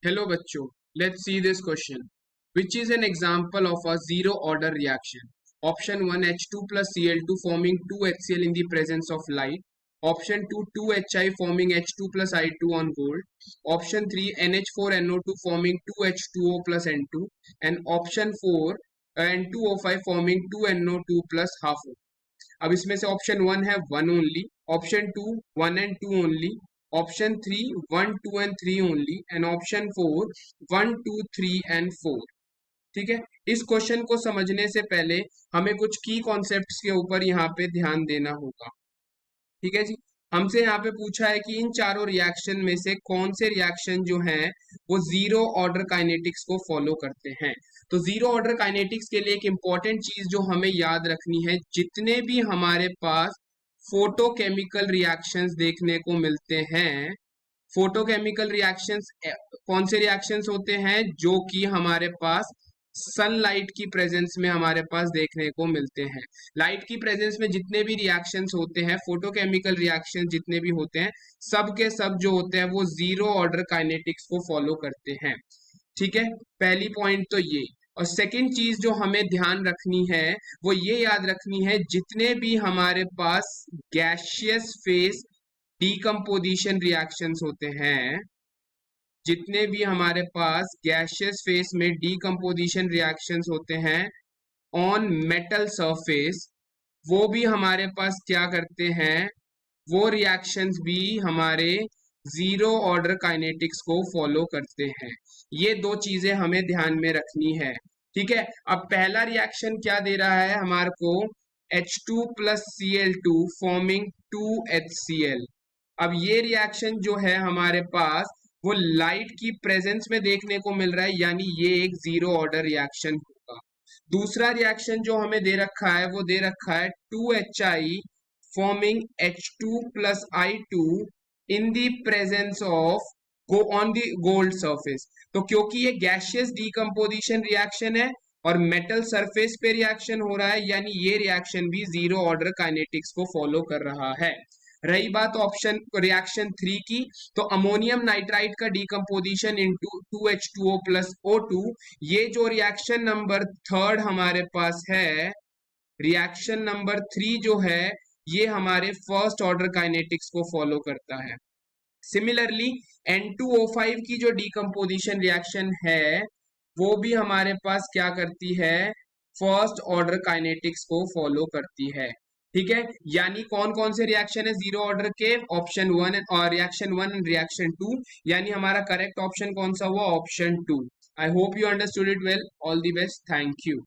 Hello बच्चों, let's see this question. Which is an example of a zero order reaction? Option 1 H2 plus Cl2 forming 2HCl in the presence of light. Option 2 2HI forming H2 plus I2 on gold. Option 3 NH4NO2 forming 2H2O plus N2. And option 4 N2O5 forming 2NO2 plus half O. अब इसमें से option 1 है 1 only, option 2 1 and 2 only, option 3 1 2 and 3 only and option 4 1 2 3 and 4। ठीक है, इस question को समझने से पहले हमें कुछ की कॉन्सेप्ट्स के ऊपर यहाँ पे ध्यान देना होगा। ठीक है जी, हमसे यहाँ पे पूछा है कि इन चारों रिएक्शन में से कौन से रिएक्शन जो हैं वो जीरो ऑर्डर काइनेटिक्स को फॉलो करते हैं। तो जीरो ऑर्डर काइनेटिक्स के लिए एक इंपॉर्टेंट चीज जो हमें याद रखनी है, जितने भी हमारे पास फोटोकेमिकल रिएक्शंस देखने को मिलते हैं, फोटोकेमिकल रिएक्शंस कौन से रिएक्शंस होते हैं जो कि हमारे पास सनलाइट की प्रेजेंस में हमारे पास देखने को मिलते हैं। लाइट की प्रेजेंस में जितने भी रिएक्शंस होते हैं, फोटोकेमिकल रिएक्शन जितने भी होते हैं, सब के सब जो होते हैं वो जीरो ऑर्डर काइनेटिक्स को फॉलो करते हैं। ठीक है, पहली पॉइंट तो ये। और सेकंड चीज जो हमें ध्यान रखनी है वो ये याद रखनी है, जितने भी हमारे पास गैसियस फेस डीकम्पोजिशन रिएक्शंस होते हैं, जितने भी हमारे पास गैसियस फेस में डीकम्पोजिशन रिएक्शंस होते हैं ऑन मेटल सरफेस, वो भी हमारे पास क्या करते हैं, वो रिएक्शंस भी हमारे जीरो ऑर्डर काइनेटिक्स को फॉलो करते हैं। ये दो चीजें हमें ध्यान में रखनी है। ठीक है, अब पहला रिएक्शन क्या दे रहा है हमारे को, H2 plus Cl2 forming 2HCl। अब ये रिएक्शन जो है हमारे पास वो लाइट की प्रेजेंस में देखने को मिल रहा है, यानी ये एक जीरो ऑर्डर रिएक्शन होगा। दूसरा रिएक्शन जो हमें दे रखा है वो दे रखा है 2HI forming H2 plus I2 in the presence of go on the gold surface। तो क्योंकि ये गैसियस डीकम्पोजिशन रिएक्शन है और मेटल सरफेस पे रिएक्शन हो रहा है, यानी ये रिएक्शन भी जीरो ऑर्डर काइनेटिक्स को फॉलो कर रहा है। रही बात ऑप्शन रिएक्शन 3 की, तो अमोनियम नाइट्राइड का decomposition into 2H2O plus O2, ये जो रिएक्शन नंबर थर्ड हमारे पास है, रिएक्शन नंबर 3 जो है ये हमारे फर्स्ट ऑर्डर काइनेटिक्स को फॉलो करता है। सिमिलरली N2O5 की जो डीकम्पोजिशन रिएक्शन है वो भी हमारे पास क्या करती है, फर्स्ट ऑर्डर काइनेटिक्स को फॉलो करती है। ठीक है, यानी कौन कौन से रिएक्शन है जीरो ऑर्डर के, ऑप्शन 1 और रिएक्शन 1 एंड रिएक्शन 2, यानी हमारा करेक्ट ऑप्शन कौन सा हुआ, option 2। I hope you understood it well. All the best, thank you.